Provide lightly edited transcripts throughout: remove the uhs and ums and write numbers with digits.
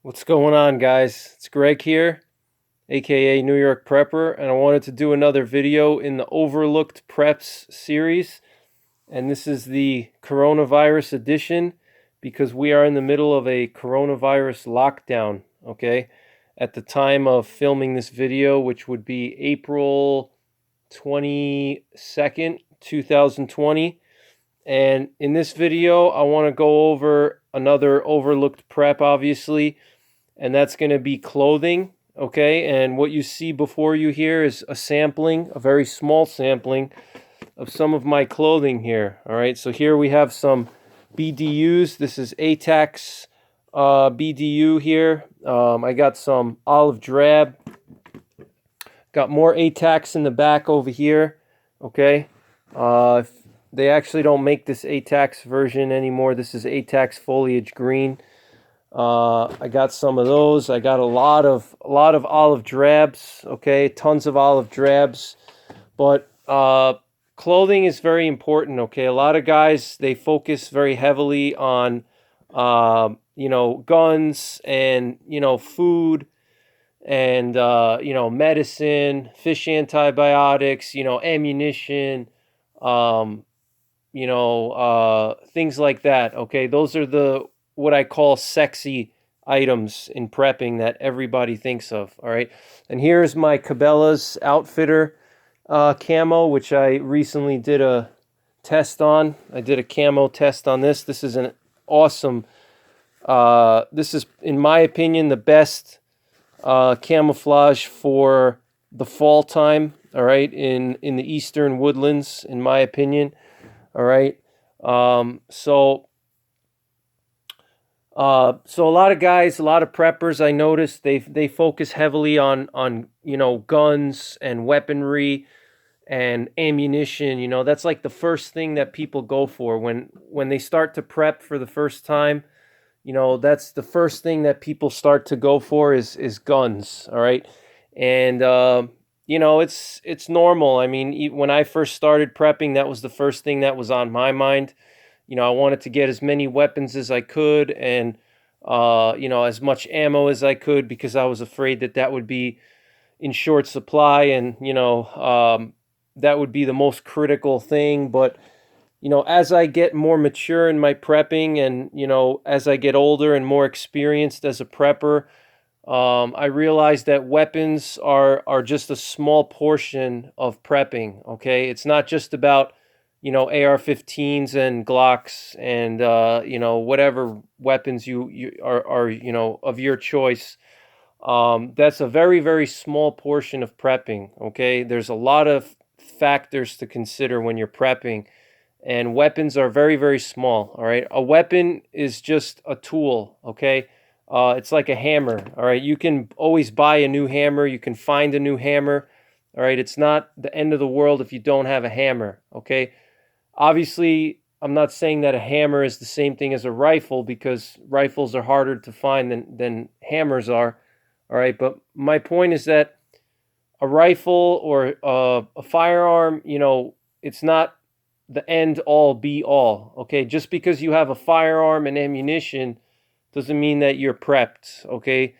What's going on, guys? It's Greg here, aka NYPrepper, and I wanted to do another video in the Overlooked Preps series. And this is the coronavirus edition because we are in the middle of a coronavirus lockdown, okay? At the time of filming this video, which would be April 22nd, 2020. And in this video, I want to go over another overlooked prep, obviously, and that's going to be clothing, okay? And what you see before you here is a sampling, a very small sampling of some of my clothing here, all right? So here we have some BDUs. This is ATAX BDU here. I got some olive drab. Got more ATAX in the back over here, okay? They actually don't make this ATAX version anymore. This is ATAX foliage green. I got some of those. I got a lot of olive drabs, okay? Tons of olive drabs. But clothing is very important, okay? A lot of guys, they focus very heavily on guns and food and medicine, fish antibiotics, ammunition, things like that, okay? Those are what I call sexy items in prepping that everybody thinks of, all right? And here's my Cabela's Outfitter camo, which I recently did a test on. I did a camo test on this. This is an awesome, this is, in my opinion, the best camouflage for the fall time, all right, in the eastern woodlands, in my opinion, all right? So a lot of guys, a lot of preppers, I noticed they focus heavily on guns and weaponry and ammunition. That's like the first thing that people go for when they start to prep for the first time. That's the first thing that people start to go for is guns, all right? And it's normal. I mean, when I first started prepping, that was the first thing that was on my mind. I wanted to get as many weapons as I could and, as much ammo as I could because I was afraid that would be in short supply and, that would be the most critical thing. But, as I get more mature in my prepping and, as I get older and more experienced as a prepper, I realized that weapons are just a small portion of prepping, okay? It's not just about AR-15s and Glocks and whatever weapons you are of your choice. That's a very, very small portion of prepping, okay? There's a lot of factors to consider when you're prepping, and weapons are very, very small, all right? A weapon is just a tool, okay? It's like a hammer, all right? You can always buy a new hammer. You can find a new hammer, all right? It's not the end of the world if you don't have a hammer, okay? Obviously, I'm not saying that a hammer is the same thing as a rifle because rifles are harder to find than hammers are, all right? But my point is that a rifle or a firearm, it's not the end all be all, okay? Just because you have a firearm and ammunition doesn't mean that you're prepped, okay?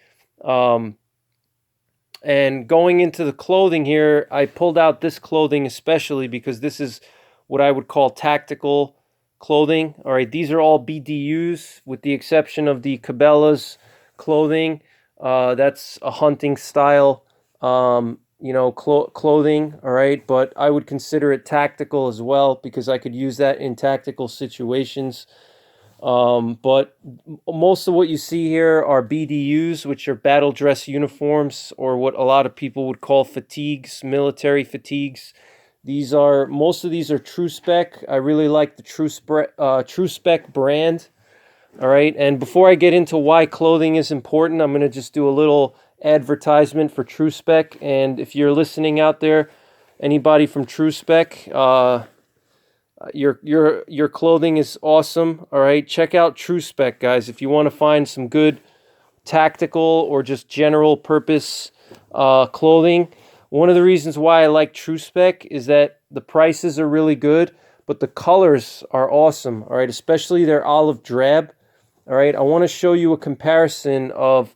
And going into the clothing here, I pulled out this clothing especially because this is what I would call tactical clothing. All right, these are all BDUs with the exception of the Cabela's clothing. That's a hunting style, clothing. All right, but I would consider it tactical as well because I could use that in tactical situations. But most of what you see here are BDUs, which are battle dress uniforms, or what a lot of people would call fatigues, military fatigues. Most of these are Tru-Spec. I really like the Tru-Spec brand. All right, and before I get into why clothing is important, I'm going to just do a little advertisement for Tru-Spec. And if you're listening out there, anybody from Tru-Spec, your clothing is awesome. All right, check out Tru-Spec, guys, if you want to find some good tactical or just general purpose clothing. One of the reasons why I like Tru-Spec is that the prices are really good, but the colors are awesome, all right, especially their olive drab, all right? I want to show you a comparison of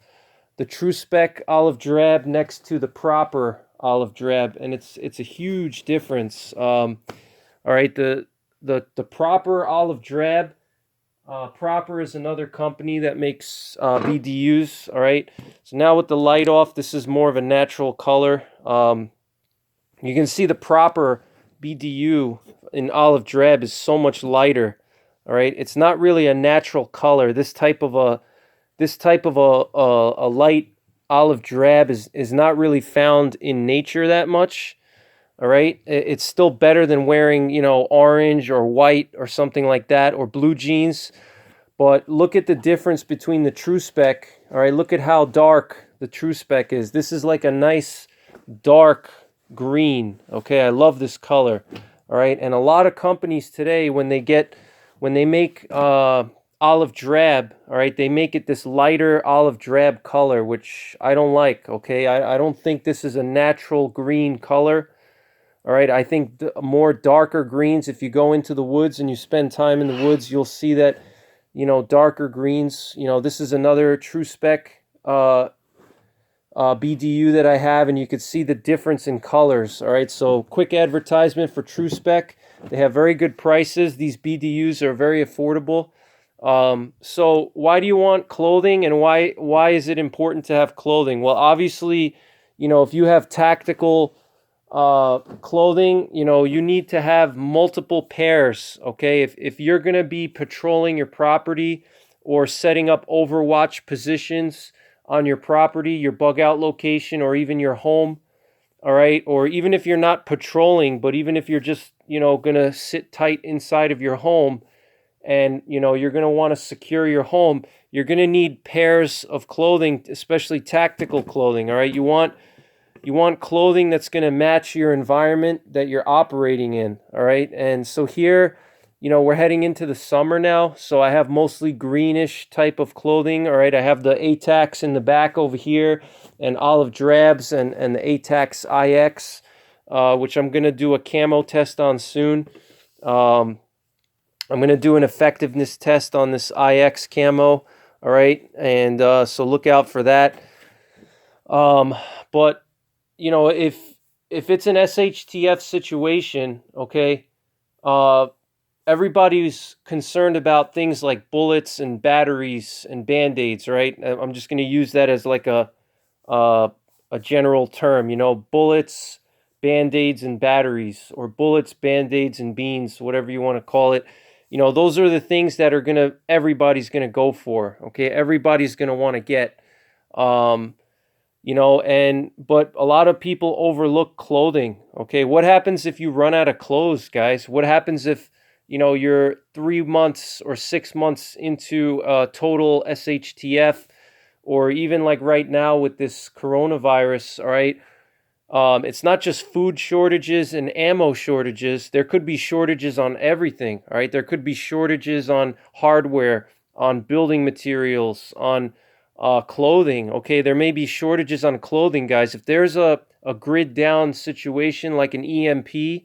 the Tru-Spec olive drab next to the proper olive drab, and it's a huge difference. All right, the proper olive drab. Proper is another company that makes BDUs. All right, so now with the light off, this is more of a natural color. You can see the proper BDU in olive drab is so much lighter. All right, it's not really a natural color. This type of a light olive drab is not really found in nature that much. All right, it's still better than wearing, orange or white or something like that, or blue jeans. But look at the difference between the Tru-Spec. All right, look at how dark the Tru-Spec is. This is like a nice dark green. Okay, I love this color. All right, and a lot of companies today, when they make olive drab, all right, they make it this lighter olive drab color, which I don't like. Okay, I don't think this is a natural green color. All right, I think more darker greens, if you go into the woods and you spend time in the woods, you'll see that, darker greens. This is another Tru-Spec BDU that I have, and you could see the difference in colors. All right, so quick advertisement for Tru-Spec. They have very good prices. These BDUs are very affordable. So why do you want clothing, and why is it important to have clothing? Well, obviously, if you have tactical clothing, you need to have multiple pairs. Okay, if you're going to be patrolling your property or setting up overwatch positions on your property, your bug out location, or even your home, all right, or even if you're not patrolling, but even if you're just going to sit tight inside of your home, and you're going to want to secure your home, you're going to need pairs of clothing, especially tactical clothing. All right, you want clothing that's going to match your environment that you're operating in. All right, and so here, we're heading into the summer now, so I have mostly greenish type of clothing. All right, I have the ATAX in the back over here, and olive drabs, and the ATAX IX, which I'm going to do a camo test on soon. I'm going to do an effectiveness test on this IX camo. All right, and so look out for that. But if it's an SHTF situation, okay, everybody's concerned about things like bullets and batteries and band-aids, right? I'm just going to use that as like a general term, bullets, band-aids, and batteries, or bullets, band-aids, and beans, whatever you want to call it. Those are the things that everybody's going to go for, okay? Everybody's going to want to get. But a lot of people overlook clothing. Okay, what happens if you run out of clothes, guys? What happens if, you're 3 months or 6 months into total SHTF, or even like right now with this coronavirus, all right? It's not just food shortages and ammo shortages. There could be shortages on everything, all right? There could be shortages on hardware, on building materials, on clothing. Okay, there may be shortages on clothing, guys. If there's a grid down situation like an EMP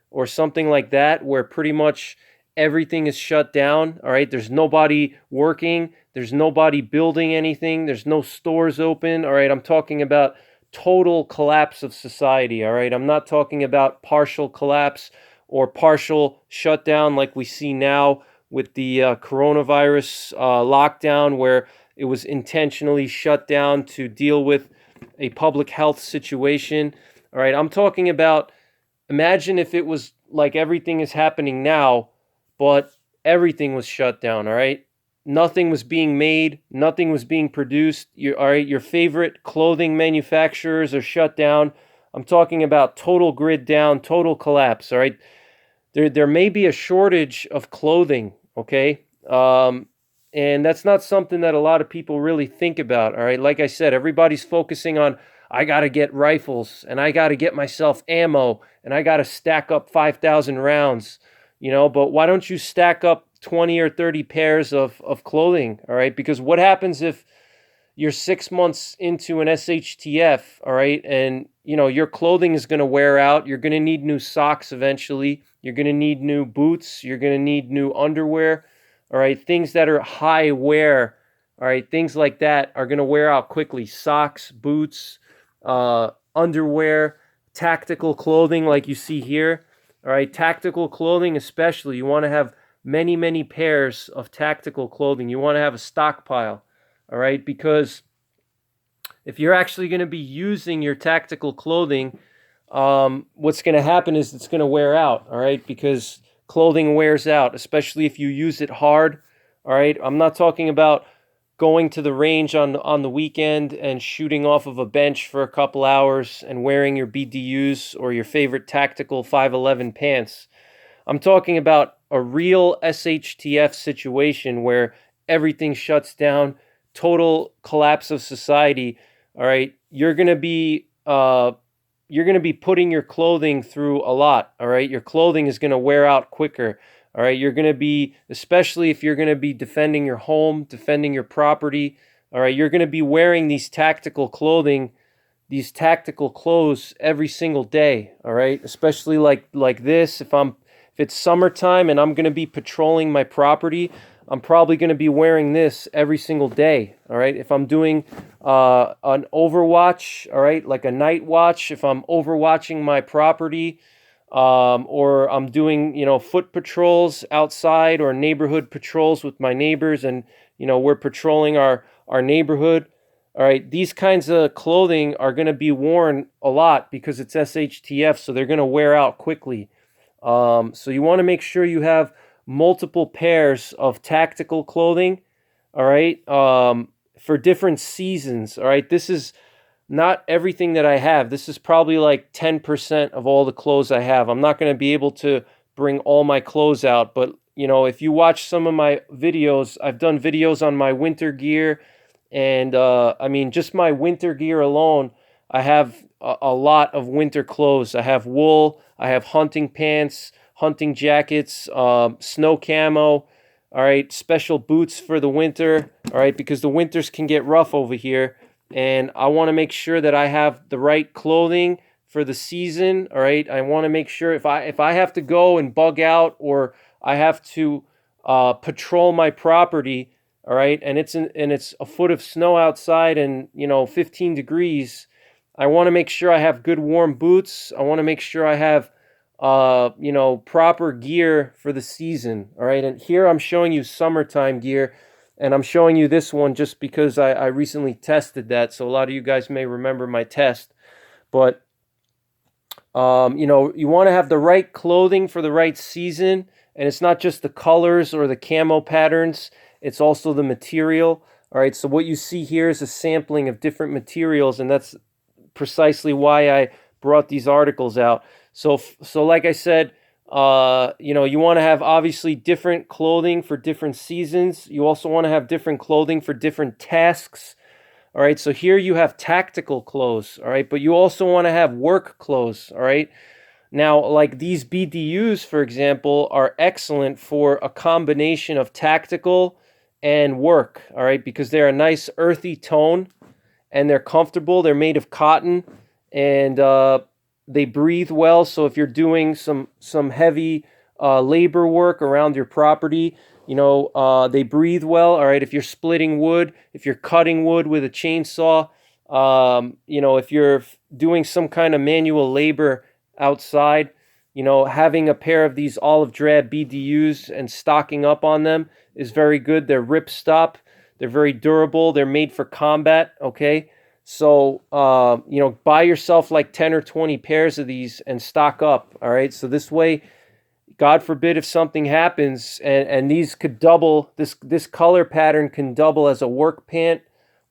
or something like that, where pretty much everything is shut down, all right, there's nobody working, there's nobody building anything, there's no stores open, all right, I'm talking about total collapse of society, all right? I'm not talking about partial collapse or partial shutdown like we see now with the coronavirus lockdown, where it was intentionally shut down to deal with a public health situation. All right, I'm talking about, imagine if it was like everything is happening now, but everything was shut down, all right? Nothing was being made, nothing was being produced. All right, your favorite clothing manufacturers are shut down. I'm talking about total grid down, total collapse, all right? There may be a shortage of clothing, okay? And that's not something that a lot of people really think about, all right? Like I said, everybody's focusing on, I got to get rifles, and I got to get myself ammo, and I got to stack up 5,000 rounds, but why don't you stack up 20 or 30 pairs of clothing, all right? Because what happens if you're 6 months into an SHTF, all right, and, your clothing is going to wear out. You're going to need new socks eventually. You're going to need new boots. You're going to need new underwear. All right, things that are high wear, All right, things like that are going to wear out quickly. Socks, boots, underwear, tactical clothing like you see here. All right, tactical clothing especially. You want to have many, many pairs of tactical clothing. You want to have a stockpile. All right, because if you're actually going to be using your tactical clothing, what's going to happen is it's going to wear out. All right, because clothing wears out, especially if you use it hard. All right, I'm not talking about going to the range on the weekend and shooting off of a bench for a couple hours and wearing your BDUs or your favorite tactical 511 pants. I'm talking about a real SHTF situation where everything shuts down, total collapse of society. All right, you're gonna be putting your clothing through a lot. All right, your clothing is gonna wear out quicker. All right, you're gonna be, especially if you're gonna be defending your home, defending your property. All right, you're gonna be wearing these tactical clothing, these tactical clothes every single day. All right, especially like this. If it's summertime and I'm going to be patrolling my property, I'm probably going to be wearing this every single day. All right, if I'm doing an overwatch, all right, like a night watch, if I'm overwatching my property, or I'm doing foot patrols outside or neighborhood patrols with my neighbors, and we're patrolling our neighborhood. All right, these kinds of clothing are going to be worn a lot because it's SHTF, so they're going to wear out quickly. So you want to make sure you have multiple pairs of tactical clothing, all right, for different seasons. All right, this is not everything that I have. This is probably like 10% of all the clothes I have. I'm not going to be able to bring all my clothes out, but if you watch some of my videos, I've done videos on my winter gear. And I mean, just my winter gear alone, I have a lot of winter clothes. I have wool, I have hunting pants, hunting jackets, snow camo, all right, special boots for the winter, all right, because the winters can get rough over here. And I want to make sure that I have the right clothing for the season, all right. I want to make sure if I have to go and bug out, or I have to patrol my property, all right, and it's a foot of snow outside and 15 degrees, I want to make sure I have good warm boots. I want to make sure I have proper gear for the season. All right, and here I'm showing you summertime gear, and I'm showing you this one just because I recently tested that, so a lot of you guys may remember my test. But you want to have the right clothing for the right season, and it's not just the colors or the camo patterns, it's also the material. All right, so what you see here is a sampling of different materials, and that's precisely why I brought these articles out. So like I said, you want to have obviously different clothing for different seasons. You also want to have different clothing for different tasks. All right, so here you have tactical clothes, all right, but you also want to have work clothes, all right? Now, like these BDUs, for example, are excellent for a combination of tactical and work, all right, because they're a nice earthy tone and they're comfortable. They're made of cotton, and they breathe well. So if you're doing some heavy labor work around your property, they breathe well. All right, if you're splitting wood, if you're cutting wood with a chainsaw, if you're doing some kind of manual labor outside, having a pair of these olive drab BDUs and stocking up on them is very good. They're ripstop. They're very durable. They're made for combat. Okay. So, buy yourself like 10 or 20 pairs of these and stock up. All right. So this way, God forbid if something happens, and these could double, this color pattern can double as a work pant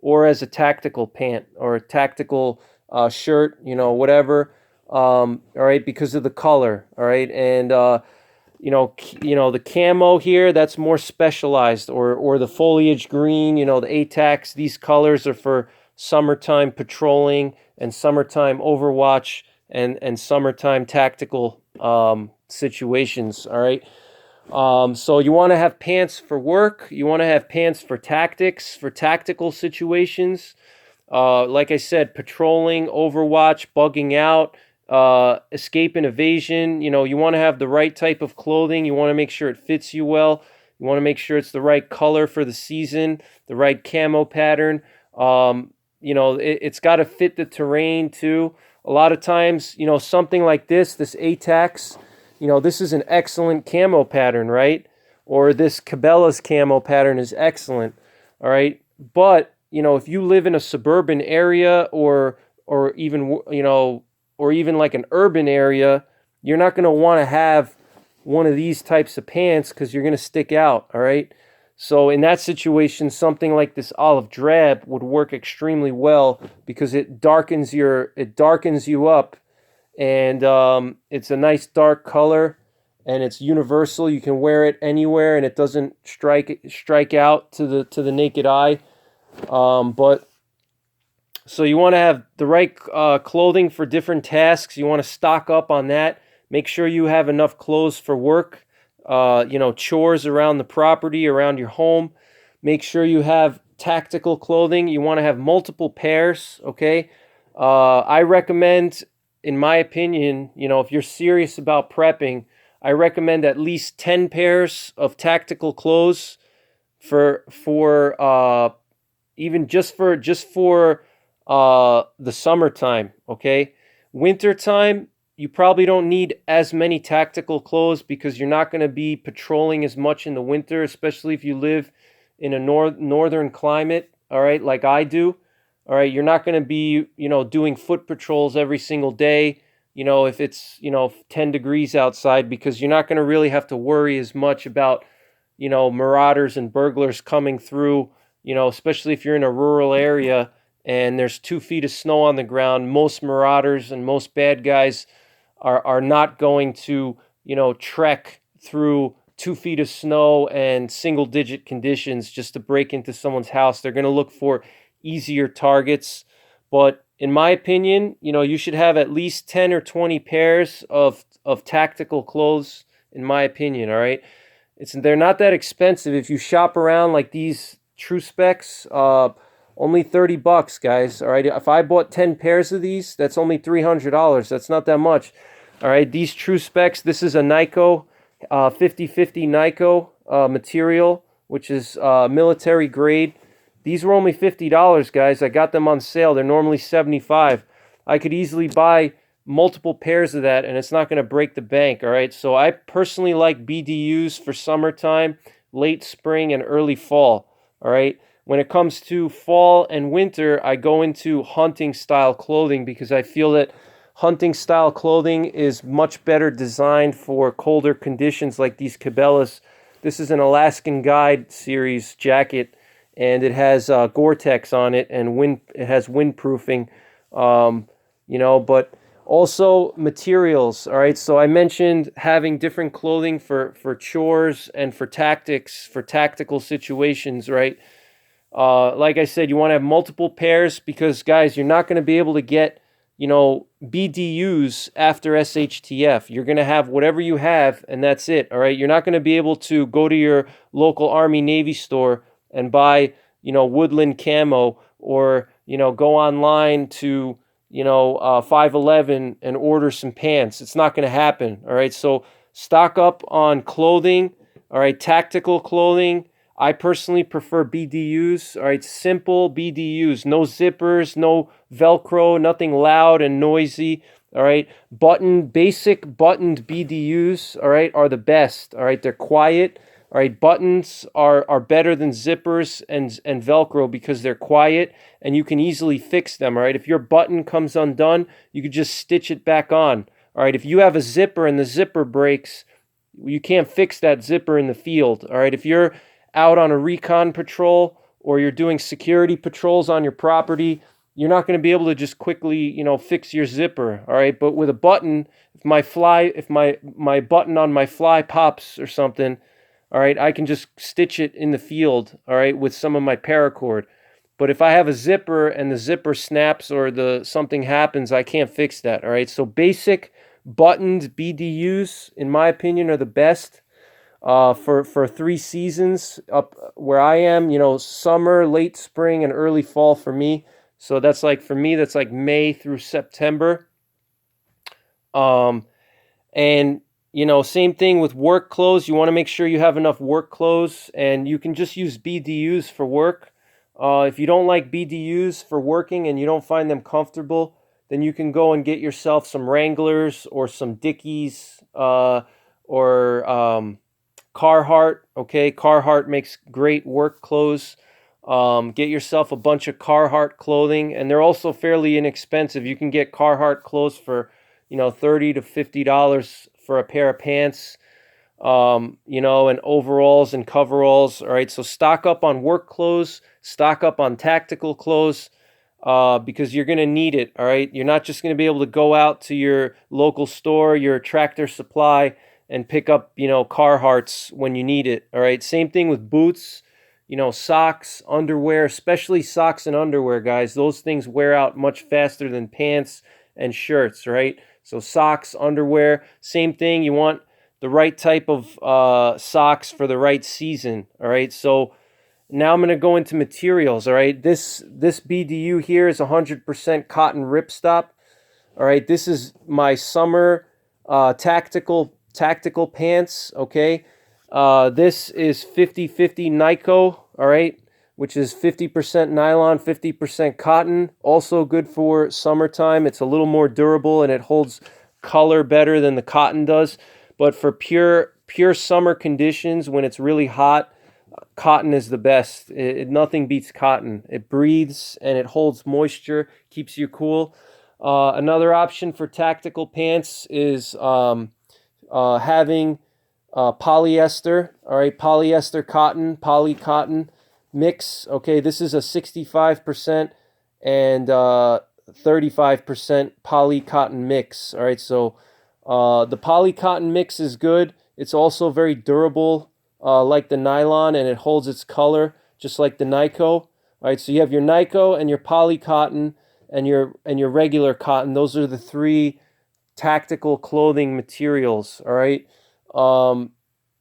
or as a tactical pant or a tactical shirt, whatever. All right. Because of the color. All right. And, the camo here, that's more specialized, or the foliage green, the ATACs, these colors are for summertime patrolling and summertime overwatch and summertime tactical situations. All right. So you want to have pants for work. You want to have pants for tactics, for tactical situations. Like I said, patrolling, overwatch, bugging out, escape and evasion. You want to have the right type of clothing. You want to make sure it fits you well. You want to make sure it's the right color for the season, the right camo pattern. It's got to fit the terrain too. A lot of times, something like this ATAX, this is an excellent camo pattern, right? Or this Cabela's camo pattern is excellent, all right? But, if you live in a suburban area or even, or even like an urban area, you're not going to want to have one of these types of pants because you're going to stick out, all right? So in that situation, something like this olive drab would work extremely well because it darkens you up, and it's a nice dark color, and it's universal. You can wear it anywhere, and it doesn't strike out to the naked eye. But so you want to have the right clothing for different tasks. You want to stock up on that. Make sure you have enough clothes for work. Chores around the property, around your home. Make sure you have tactical clothing. You want to have multiple pairs, okay? I recommend, in my opinion, if you're serious about prepping, I recommend at least 10 pairs of tactical clothes for even just for the summertime, okay? Wintertime, you probably don't need as many tactical clothes because you're not going to be patrolling as much in the winter, especially if you live in a northern climate, all right, like I do. All right, you're not going to be, doing foot patrols every single day, if it's, 10 degrees outside, because you're not going to really have to worry as much about, marauders and burglars coming through, especially if you're in a rural area and there's 2 feet of snow on the ground. Most marauders and most bad guys are not going to, trek through 2 feet of snow and single digit conditions just to break into someone's house. They're going to look for easier targets. But in my opinion, you should have at least 10 or 20 pairs of tactical clothes, in my opinion, all right? They're not that expensive. If you shop around like these Tru-Specs, only $30, guys. All right. If I bought 10 pairs of these, that's only $300. That's not that much. All right. These Tru-Specs, this is a Nyko, 50/50 Nyko material, which is military grade. These were only $50, guys. I got them on sale. They're normally $75. I could easily buy multiple pairs of that, and it's not going to break the bank. All right. So I personally like BDUs for summertime, late spring, and early fall. All right. When it comes to fall and winter, I go into hunting style clothing because I feel that hunting style clothing is much better designed for colder conditions like these Cabela's. This is an Alaskan Guide series jacket, and it has Gore-Tex on it, and it has windproofing, but also materials. All right, so I mentioned having different clothing for chores and for tactical situations, right? Like I said, you want to have multiple pairs because, guys, you're not going to be able to get, BDUs after SHTF. You're going to have whatever you have, and that's it, all right? You're not going to be able to go to your local Army Navy store and buy, woodland camo, or, go online to, 511 and order some pants. It's not going to happen, all right? So stock up on clothing, all right, tactical clothing. I personally prefer BDUs, all right, simple BDUs, no zippers, no Velcro, nothing loud and noisy, all right. Basic buttoned BDUs, all right, are the best, all right. They're quiet, all right. Buttons are better than zippers and Velcro because they're quiet and you can easily fix them, all right. If your button comes undone, you can just stitch it back on, all right. If you have a zipper and the zipper breaks, you can't fix that zipper in the field, all right. If you're out on a recon patrol or you're doing security patrols on your property, you're not going to be able to just quickly, fix your zipper, all right? But with a button, if my button on my fly pops or something, all right, I can just stitch it in the field, all right, with some of my paracord. But if I have a zipper and the zipper snaps or something happens, I can't fix that, all right? So basic buttoned BDUs, in my opinion, are the best. For 3 seasons up where I am, summer, late spring, and early fall for me. So that's like, for me, that's like May through September. And Same thing with work clothes. You want to make sure you have enough work clothes, and you can just use BDUs for work. If you don't like BDUs for working and you don't find them comfortable, then you can go and get yourself some Wranglers or some Dickies, or Carhartt. Okay, Carhartt makes great work clothes. Get yourself a bunch of Carhartt clothing, and they're also fairly inexpensive. You can get Carhartt clothes for $30 to $50 for a pair of pants, and overalls and coveralls. All right, so stock up on work clothes, stock up on tactical clothes, because you're going to need it. All right, you're not just going to be able to go out to your local store, your Tractor Supply, and pick up, Carhartts when you need it. All right, same thing with boots, socks, underwear, especially socks and underwear, guys. Those things wear out much faster than pants and shirts, right? So socks, underwear, same thing. You want the right type of socks for the right season. All right. So now I'm going to go into materials. All right. This BDU here is 100% cotton ripstop. All right. This is my summer tactical pants. Okay. This is 50/50 Nyko. All right, which is 50% nylon, 50% cotton. Also good for summertime. It's a little more durable and it holds color better than the cotton does. But for pure summer conditions, when it's really hot, cotton is the best. Nothing beats cotton. It breathes and it holds moisture, keeps you cool. Another option for tactical pants is having polyester. All right, polyester cotton, poly cotton mix. Okay, this is a 65% and 35% poly cotton mix. All right, so the poly cotton mix is good. It's also very durable, like the nylon, and it holds its color just like the Nyko. All right, so you have your Nyko and your poly cotton and your regular cotton. Those are the three tactical clothing materials. All right.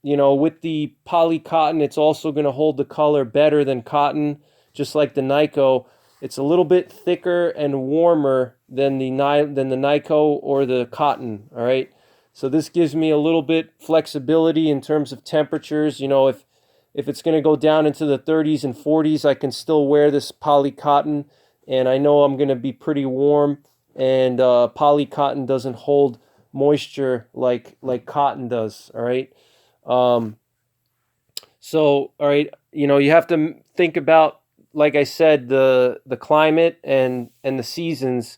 With the poly cotton, it's also going to hold the color better than cotton, just like the Nyko. It's a little bit thicker and warmer than the Nyko or the cotton. All right. So this gives me a little bit flexibility in terms of temperatures. If it's going to go down into the 30s and 40s, I can still wear this poly cotton, and I know I'm going to be pretty warm. And poly cotton doesn't hold moisture like cotton does. All right. So, all right, you have to think about, like I said, the climate and the seasons.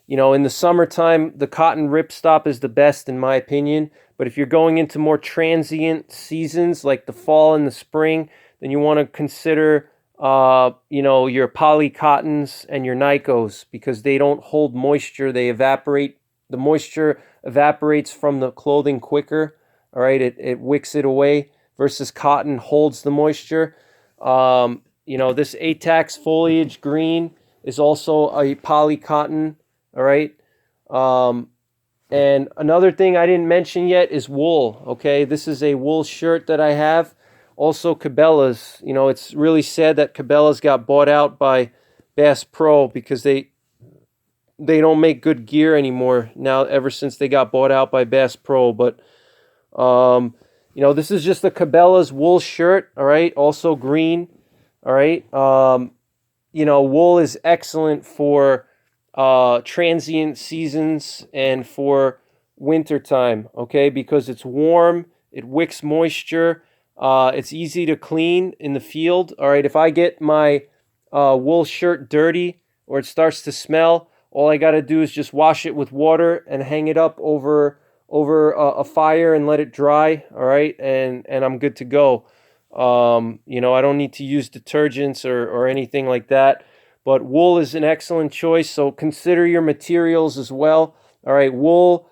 In the summertime, the cotton ripstop is the best in my opinion. But if you're going into more transient seasons like the fall and the spring, then you want to consider, your poly cottons and your Nykos, because they don't hold moisture. They evaporate. The moisture evaporates from the clothing quicker. All right, it wicks it away, versus cotton holds the moisture. This Atax foliage green is also a poly cotton. All right. And another thing I didn't mention yet is wool. Okay, this is a wool shirt that I have. Also Cabela's. It's really sad that Cabela's got bought out by Bass Pro, because they don't make good gear anymore now, ever since they got bought out by Bass Pro. But this is just the Cabela's wool shirt. All right, also green. All right. Wool is excellent for transient seasons and for winter time. Okay, because it's warm, it wicks moisture, it's easy to clean in the field. All right, if I get my wool shirt dirty or it starts to smell, all I got to do is just wash it with water and hang it up over a fire and let it dry. All right, and I'm good to go. I don't need to use detergents or anything like that. But wool is an excellent choice, so consider your materials as well. All right, wool,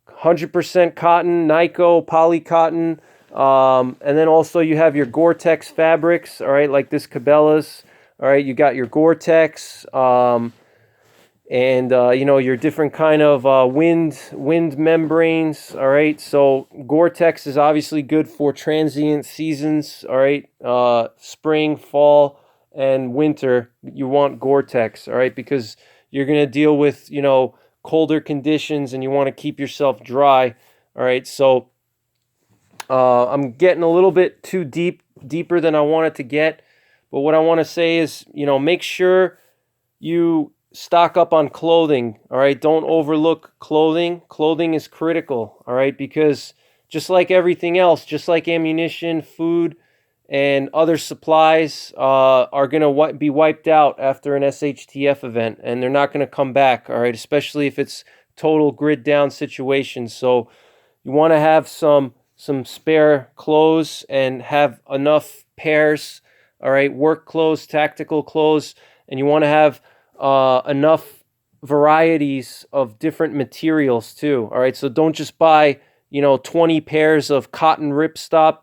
100% cotton, Nyko, poly cotton, and then also you have your Gore-Tex fabrics. All right, like this Cabela's. All right, you got your Gore-Tex, and your different kind of wind membranes. All right, so Gore-Tex is obviously good for transient seasons. All right, spring, fall, and winter. You want Gore-Tex. All right, because you're going to deal with colder conditions and you want to keep yourself dry. All right, so I'm getting a little bit too deeper than I wanted to get. But what I want to say is, make sure you stock up on clothing. All right, don't overlook clothing. Clothing is critical. All right, because just like everything else, just like ammunition, food, and other supplies are going to be wiped out after an SHTF event, and they're not going to come back. All right, especially if it's total grid down situation. So you want to have some spare clothes and have enough pairs. All right, work clothes, tactical clothes, and you want to have enough varieties of different materials too. All right, so don't just buy 20 pairs of cotton ripstop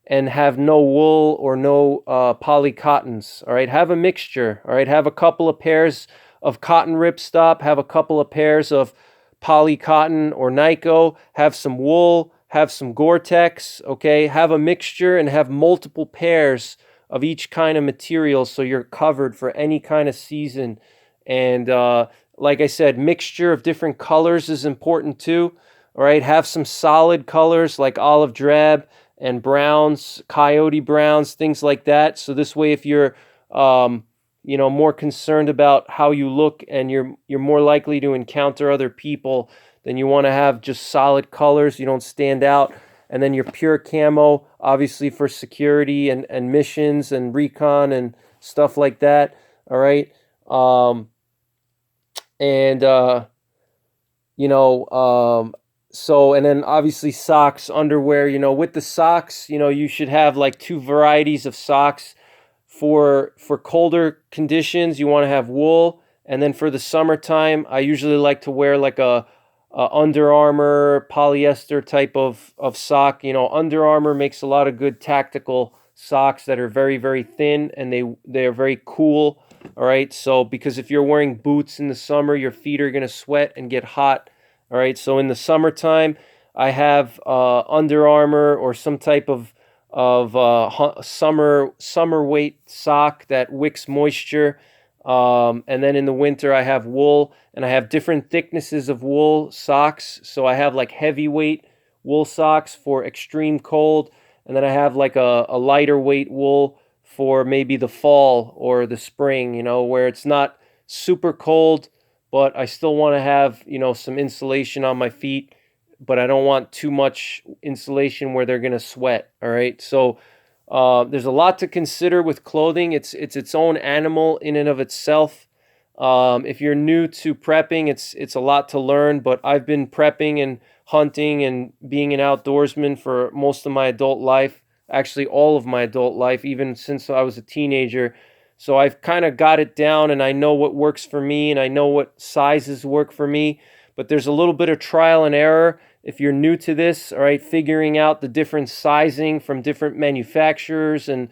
and have no wool or no poly cottons. All right, have a mixture. All right, have a couple of pairs of cotton ripstop, have a couple of pairs of poly cotton or Nyko, have some wool, have some Gore-Tex. Okay, have a mixture and have multiple pairs of each kind of material so you're covered for any kind of season. And like I said, mixture of different colors is important too. All right, have some solid colors like olive drab and browns, coyote browns, things like that. So this way, if you're more concerned about how you look and you're more likely to encounter other people, then you want to have just solid colors. You don't stand out. And then your pure camo, obviously for security and missions and recon and stuff like that. All right. So, and then obviously socks, underwear, with the socks, you should have like two varieties of socks. For colder conditions, you want to have wool. And then for the summertime, I usually like to wear like a Under Armour polyester type of sock. Under Armour makes a lot of good tactical socks that are very, very thin and they are very cool. All right. So because if you're wearing boots in the summer, your feet are going to sweat and get hot. All right. So in the summertime, I have Under Armour or some type of summer weight sock that wicks moisture. And then in the winter, I have wool, and I have different thicknesses of wool socks. So I have like heavyweight wool socks for extreme cold, and then I have like a lighter weight wool for maybe the fall or the spring, where it's not super cold, but I still want to have, some insulation on my feet, but I don't want too much insulation where they're going to sweat. All right. So there's a lot to consider with clothing. It's its own animal in and of itself. If you're new to prepping, it's a lot to learn, but I've been prepping and hunting and being an outdoorsman for most of my adult life, actually all of my adult life, even since I was a teenager. So I've kind of got it down, and I know what works for me, and I know what sizes work for me. But there's a little bit of trial and error if you're new to this, all right, figuring out the different sizing from different manufacturers and,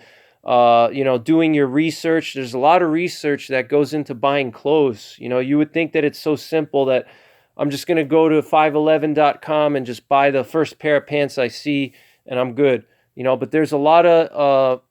doing your research. There's a lot of research that goes into buying clothes. You would think that it's so simple that I'm just going to go to 511.com and just buy the first pair of pants I see and I'm good. But there's a lot of,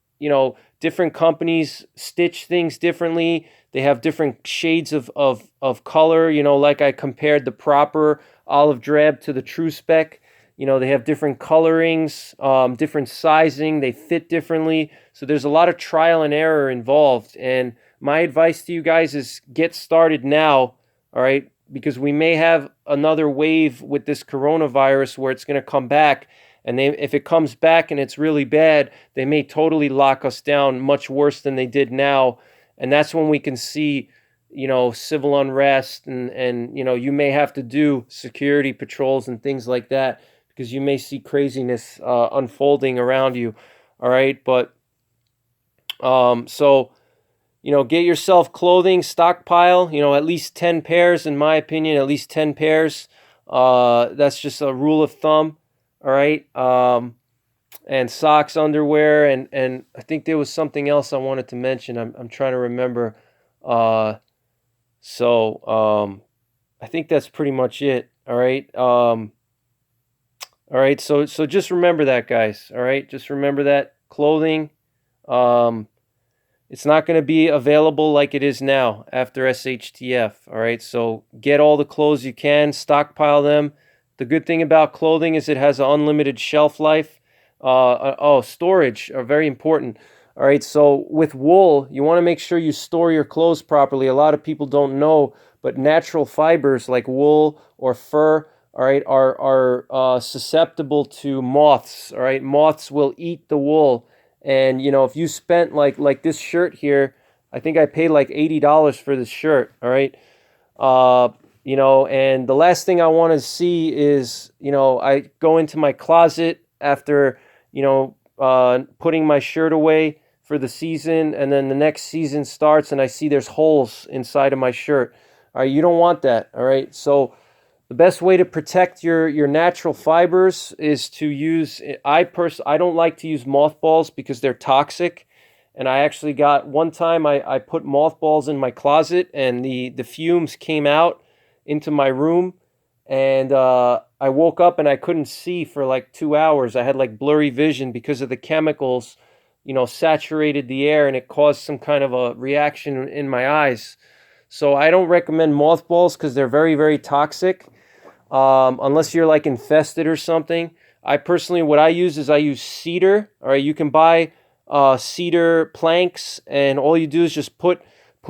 different companies stitch things differently. They have different shades of color, like I compared the proper olive drab to the Tru-Spec. They have different colorings, different sizing, they fit differently. So there's a lot of trial and error involved. And my advice to you guys is get started now, all right? Because we may have another wave with this coronavirus where it's going to come back. And if it comes back and it's really bad, they may totally lock us down much worse than they did now. And that's when we can see, civil unrest and you may have to do security patrols and things like that because you may see craziness unfolding around you. All right. But so, get yourself clothing, stockpile, at least 10 pairs, in my opinion, at least 10 pairs. That's just a rule of thumb. All right. And socks, underwear, and I think there was something else I wanted to mention. I'm trying to remember. So I think that's pretty much it. All right. All right. So just remember that, guys. All right. Just remember that clothing. It's not going to be available like it is now after SHTF. All right. So get all the clothes you can, stockpile them. The good thing about clothing is it has an unlimited shelf life. Storage are very important. All right, so with wool, you want to make sure you store your clothes properly. A lot of people don't know, but natural fibers like wool or fur, all right, are susceptible to moths. All right, moths will eat the wool, and if you spent like this shirt here, I think I paid like $80 for this shirt. All right, and the last thing I want to see is I go into my closet after putting my shirt away for the season, and then the next season starts and I see there's holes inside of my shirt. All right, you don't want that. All right, so the best way to protect your natural fibers is to use, I don't like to use mothballs because they're toxic. And I actually got, one time I put mothballs in my closet and the fumes came out into my room, and I woke up and I couldn't see for like 2 hours. I had like blurry vision because of the chemicals, saturated the air, and it caused some kind of a reaction in my eyes. So I don't recommend mothballs because they're very, very toxic, unless you're like infested or something. I personally, what I use is I use cedar. All right, you can buy cedar planks, and all you do is just put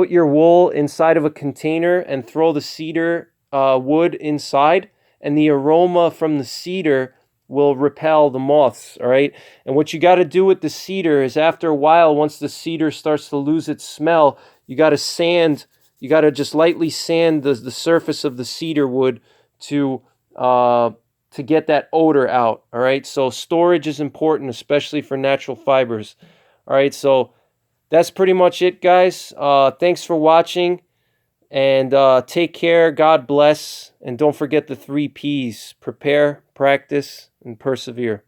your wool inside of a container and throw the cedar wood inside, and the aroma from the cedar will repel the moths. All right, and what you got to do with the cedar is, after a while, once the cedar starts to lose its smell, you got to just lightly sand the surface of the cedar wood to get that odor out. All right, so storage is important, especially for natural fibers. All right, so that's pretty much it, guys. Thanks for watching, and take care. God bless, and don't forget the 3 P's: prepare, practice, and persevere.